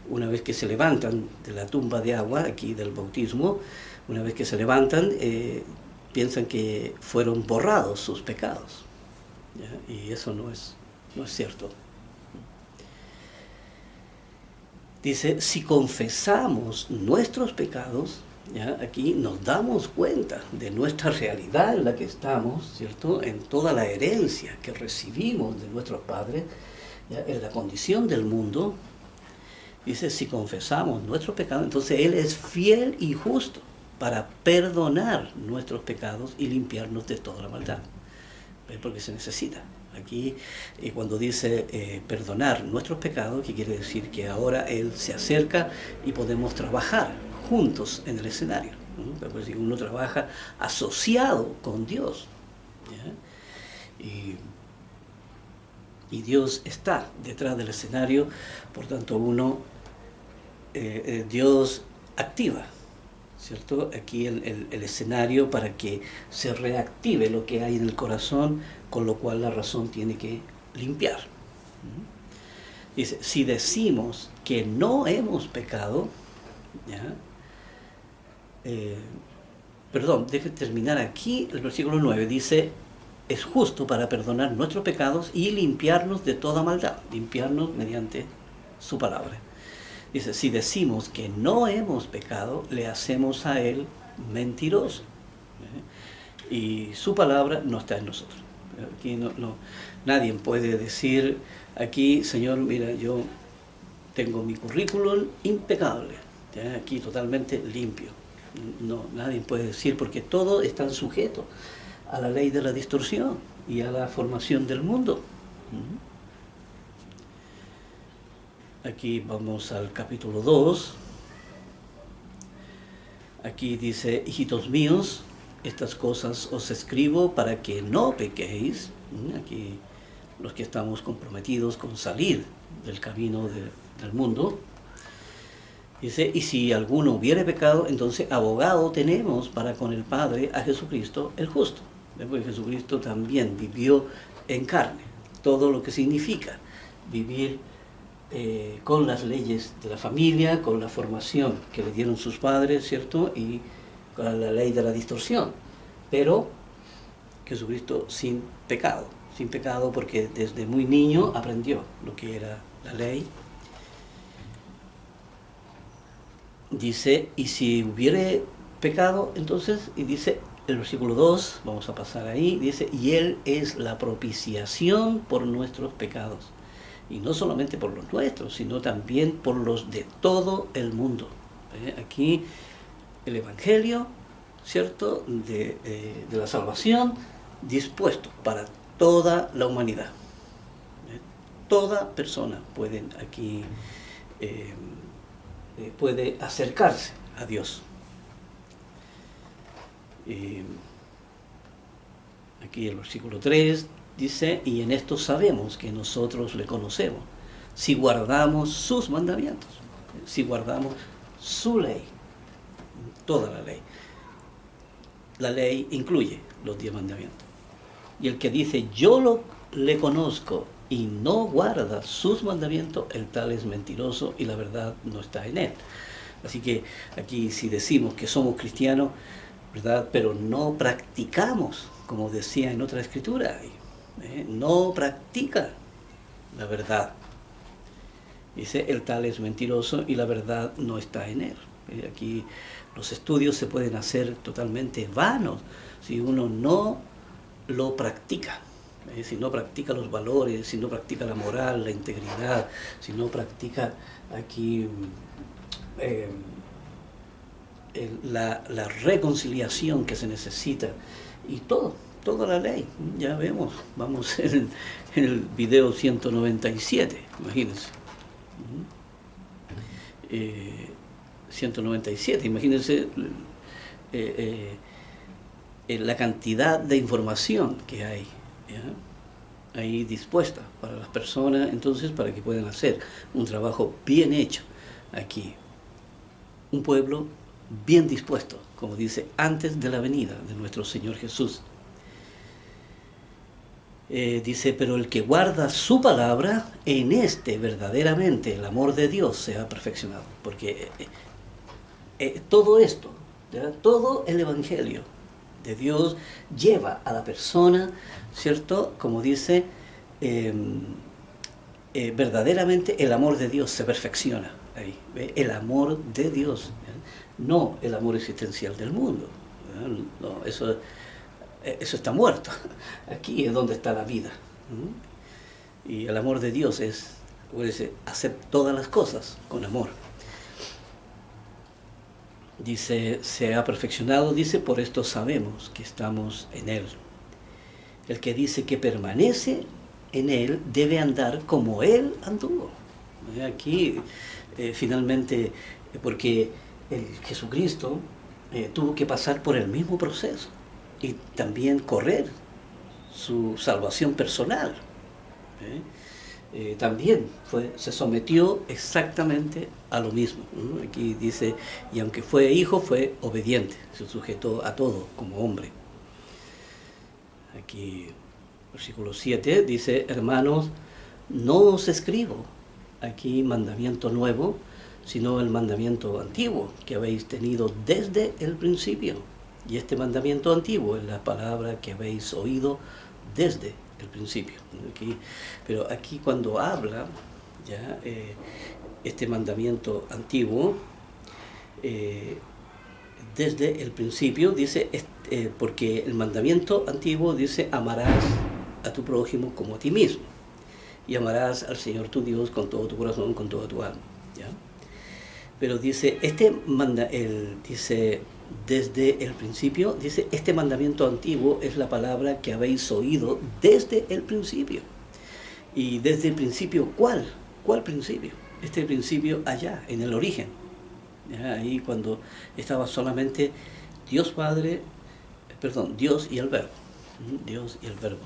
una vez que se levantan de la tumba de agua, aquí del bautismo, una vez que se levantan, piensan que fueron borrados sus pecados. ¿Ya? Y eso no es cierto. Dice, si confesamos nuestros pecados, ¿ya? Aquí nos damos cuenta de nuestra realidad en la que estamos, ¿cierto? En toda la herencia que recibimos de nuestros padres, ¿ya? En la condición del mundo. Dice, si confesamos nuestros pecados, entonces Él es fiel y justo para perdonar nuestros pecados y limpiarnos de toda la maldad. Porque se necesita. Aquí, cuando dice perdonar nuestros pecados, que quiere decir que ahora Él se acerca y podemos trabajar juntos en el escenario. Pues uno trabaja asociado con Dios. ¿Ya? Y Dios está detrás del escenario, por tanto Dios activa, ¿cierto? Aquí el escenario para que se reactive lo que hay en el corazón, con lo cual la razón tiene que limpiar. Dice, si decimos que no hemos pecado, ¿ya? Perdón, deje terminar aquí el versículo 9, dice, es justo para perdonar nuestros pecados y limpiarnos de toda maldad, limpiarnos mediante su palabra. Dice, si decimos que no hemos pecado, le hacemos a Él mentiroso. Y su palabra no está en nosotros. Aquí nadie puede decir, aquí, Señor, mira, yo tengo mi currículum impecable, ¿ya? Aquí totalmente limpio. No, nadie puede decir, porque todos están sujetos a la ley de la distorsión y a la formación del mundo. Aquí vamos al capítulo 2. Aquí dice, hijitos míos, estas cosas os escribo para que no pequéis. Aquí los que estamos comprometidos con salir del camino del mundo. Dice, y si alguno hubiere pecado, entonces abogado tenemos para con el Padre a Jesucristo el justo. Porque Jesucristo también vivió en carne, todo lo que significa vivir con las leyes de la familia, con la formación que le dieron sus padres, ¿cierto? Y con la ley de la distorsión. Pero Jesucristo sin pecado porque desde muy niño aprendió lo que era la ley. Dice, y si hubiere pecado, entonces, y dice el versículo 2, vamos a pasar ahí, dice, y Él es la propiciación por nuestros pecados. Y no solamente por los nuestros, sino también por los de todo el mundo. Aquí el Evangelio, ¿cierto?, de la salvación, dispuesto para toda la humanidad. Toda persona puede aquí puede acercarse a Dios. Aquí el versículo 3 dice, y en esto sabemos que nosotros le conocemos, si guardamos sus mandamientos, si guardamos su ley, toda la ley. La ley incluye los 10 mandamientos. Y el que dice, le conozco y no guarda sus mandamientos, el tal es mentiroso y la verdad no está en él. Así que aquí si decimos que somos cristianos, ¿verdad?, pero no practicamos, como decía en otra escritura, no practica la verdad. Dice, el tal es mentiroso y la verdad no está en él. Aquí los estudios se pueden hacer totalmente vanos si uno no lo practica. Si no practica los valores, si no practica la moral, la integridad, si no practica aquí la reconciliación que se necesita y toda la ley. Ya vemos, vamos en el video 197, imagínense. 197, imagínense la cantidad de información que hay, ¿ya? Ahí dispuesta para las personas, entonces, para que puedan hacer un trabajo bien hecho aquí. Un pueblo bien dispuesto, como dice, antes de la venida de nuestro Señor Jesús. Dice, pero el que guarda su palabra, en este verdaderamente el amor de Dios se ha perfeccionado. Porque todo esto, ¿ya? Todo el Evangelio de Dios lleva a la persona, ¿cierto? Como dice, verdaderamente el amor de Dios se perfecciona ahí. ¿Ve? El amor de Dios, ¿ya? No el amor existencial del mundo. No, eso está muerto. Aquí es donde está la vida. Y el amor de Dios es, hacer todas las cosas con amor. Dice, se ha perfeccionado, dice, por esto sabemos que estamos en Él. El que dice que permanece en Él debe andar como Él anduvo. Aquí, finalmente, porque Jesucristo tuvo que pasar por el mismo proceso y también correr su salvación personal. También se sometió exactamente a lo mismo. Aquí dice, y aunque fue hijo, fue obediente, se sujetó a todo como hombre. Aquí, versículo 7, dice, hermanos, no os escribo aquí mandamiento nuevo, sino el mandamiento antiguo que habéis tenido desde el principio. Y este mandamiento antiguo es la palabra que habéis oído desde el principio. Pero aquí cuando habla, ya, este mandamiento antiguo, desde el principio, dice, porque el mandamiento antiguo dice, amarás a tu prójimo como a ti mismo. Y amarás al Señor tu Dios con todo tu corazón, con toda tu alma. ¿Ya? Pero dice, dice, desde el principio, dice, este mandamiento antiguo es la palabra que habéis oído desde el principio. Y desde el principio, ¿cuál? ¿Cuál principio? Este principio allá, en el origen. ¿Ya? Ahí cuando estaba solamente Dios Padre, Dios y el Verbo. Dios y el Verbo.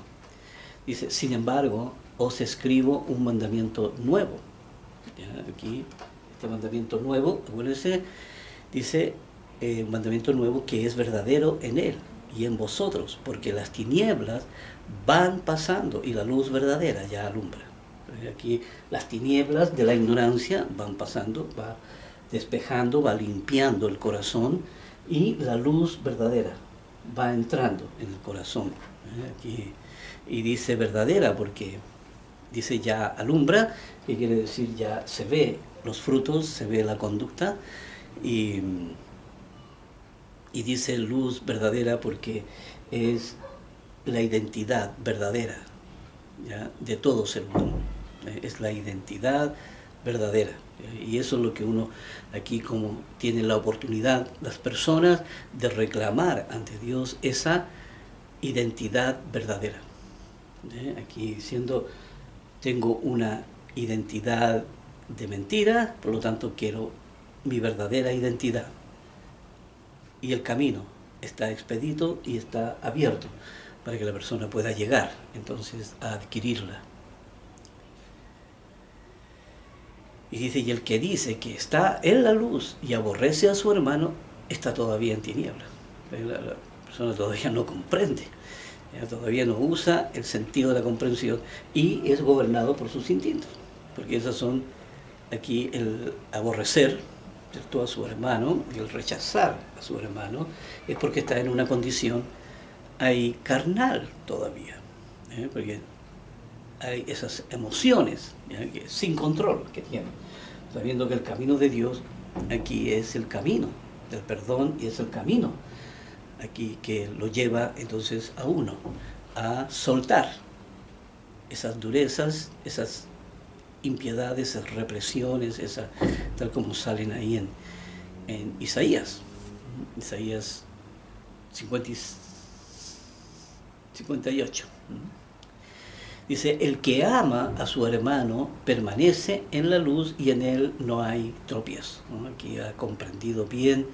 Dice, sin embargo, os escribo un mandamiento nuevo. ¿Ya? Aquí, este mandamiento nuevo, acuérdense, dice, un mandamiento nuevo que es verdadero en Él y en vosotros, porque las tinieblas van pasando y la luz verdadera ya alumbra. Aquí las tinieblas de la ignorancia van pasando, va despejando, va limpiando el corazón y la luz verdadera va entrando en el corazón. Aquí, y dice verdadera porque dice ya alumbra, que quiere decir ya se ve los frutos, se ve la conducta, y dice luz verdadera porque es la identidad verdadera, ¿ya? De todo ser humano. Es la identidad verdadera. Y eso es lo que uno aquí como tiene la oportunidad, las personas, de reclamar ante Dios esa identidad verdadera. Aquí diciendo, tengo una identidad de mentira, por lo tanto quiero mi verdadera identidad. Y el camino está expedito y está abierto para que la persona pueda llegar entonces a adquirirla. Y dice, y el que dice que está en la luz y aborrece a su hermano, está todavía en tinieblas. La persona todavía no comprende, todavía no usa el sentido de la comprensión y es gobernado por sus instintos, porque esas son aquí el aborrecer, ¿cierto?, a su hermano, y el rechazar a su hermano, es porque está en una condición ahí carnal todavía, porque hay esas emociones, sin control que tiene, sabiendo que el camino de Dios aquí es el camino del perdón y es el camino aquí que lo lleva entonces a uno a soltar esas durezas, esas impiedades, esas represiones, tal como salen ahí en Isaías 58. Dice, el que ama a su hermano permanece en la luz y en él no hay tropiezo. Aquí ha comprendido bien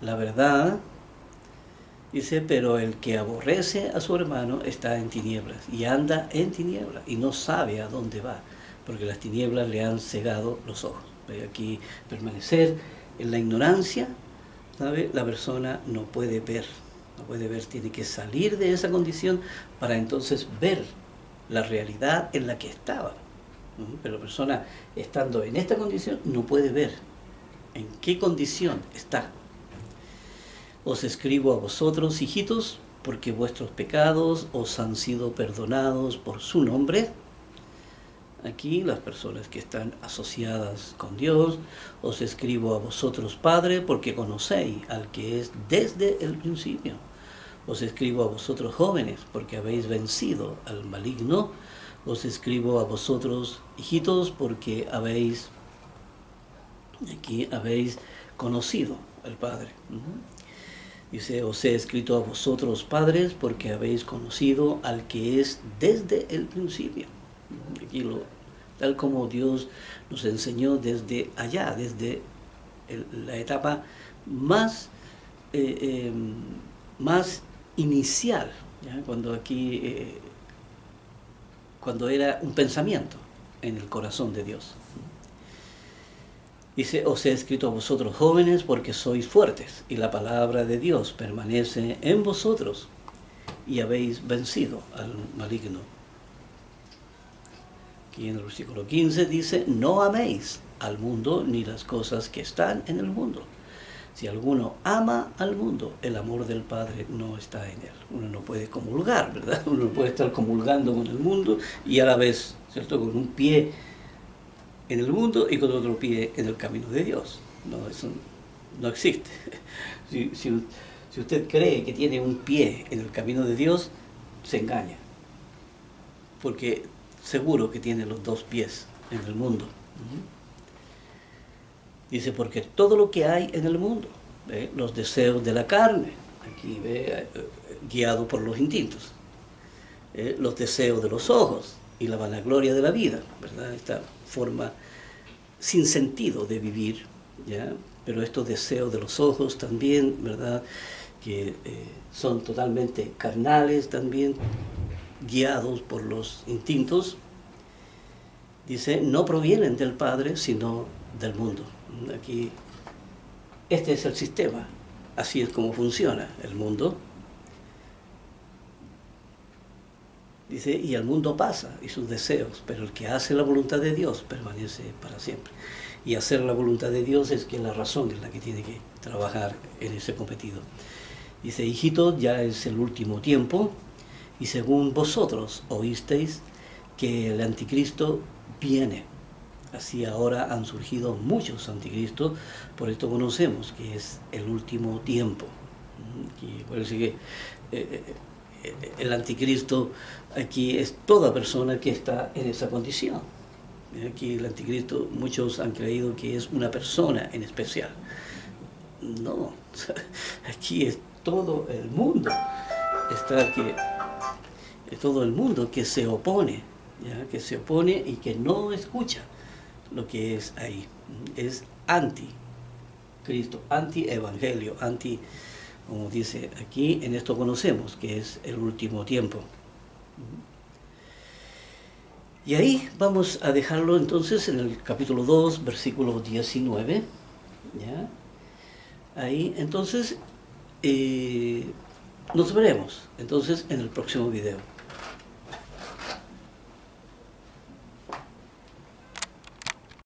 la verdad. Dice, pero el que aborrece a su hermano está en tinieblas y anda en tinieblas y no sabe a dónde va, porque las tinieblas le han cegado los ojos. Aquí permanecer en la ignorancia, ¿sabe? La persona no puede ver, tiene que salir de esa condición para entonces ver la realidad en la que estaba. Pero la persona estando en esta condición no puede ver en qué condición está. Os escribo a vosotros, hijitos, porque vuestros pecados os han sido perdonados por su nombre. Aquí las personas que están asociadas con Dios. Os escribo a vosotros, Padre, porque conocéis al que es desde el principio. Os escribo a vosotros, jóvenes, porque habéis vencido al maligno. Os escribo a vosotros, hijitos, porque habéis conocido al Padre. Dice, os he escrito a vosotros, padres, porque habéis conocido al que es desde el principio. Aquí tal como Dios nos enseñó desde allá, desde la etapa más inicial, ¿ya? Cuando era un pensamiento en el corazón de Dios. Dice, os he escrito a vosotros jóvenes porque sois fuertes y la palabra de Dios permanece en vosotros y habéis vencido al maligno. Aquí en el versículo 15 dice, no améis al mundo ni las cosas que están en el mundo. Si alguno ama al mundo, el amor del Padre no está en él. Uno no puede comulgar, ¿verdad? Uno no puede estar comulgando con el mundo y a la vez, ¿cierto?, con un pie en el mundo y con otro pie en el camino de Dios. No, eso no existe. Si usted cree que tiene un pie en el camino de Dios, se engaña. Porque seguro que tiene los dos pies en el mundo. Dice, porque todo lo que hay en el mundo, los deseos de la carne, aquí guiado por los instintos, los deseos de los ojos y la vanagloria de la vida, ¿verdad? Esta forma sin sentido de vivir, ¿ya? Pero estos deseos de los ojos también, ¿verdad?, que son totalmente carnales también, guiados por los instintos, dice, no provienen del Padre, sino del mundo. Aquí, este es el sistema, así es como funciona el mundo. Dice, y el mundo pasa, y sus deseos, pero el que hace la voluntad de Dios permanece para siempre. Y hacer la voluntad de Dios es que la razón es la que tiene que trabajar en ese cometido. Dice, hijitos, ya es el último tiempo, y según vosotros oísteis que el anticristo viene. Así ahora han surgido muchos anticristos, por esto conocemos que es el último tiempo. Y parece que el anticristo aquí es toda persona que está en esa condición. Aquí el anticristo, muchos han creído que es una persona en especial. No, aquí es todo el mundo. Es todo el mundo que se opone, ¿ya? Que se opone y que no escucha lo que es ahí. Es anti-Cristo, anti-evangelio, como dice aquí, en esto conocemos que es el último tiempo. Y ahí vamos a dejarlo entonces en el capítulo 2, versículo 19. ¿Ya? Ahí entonces nos veremos entonces en el próximo video.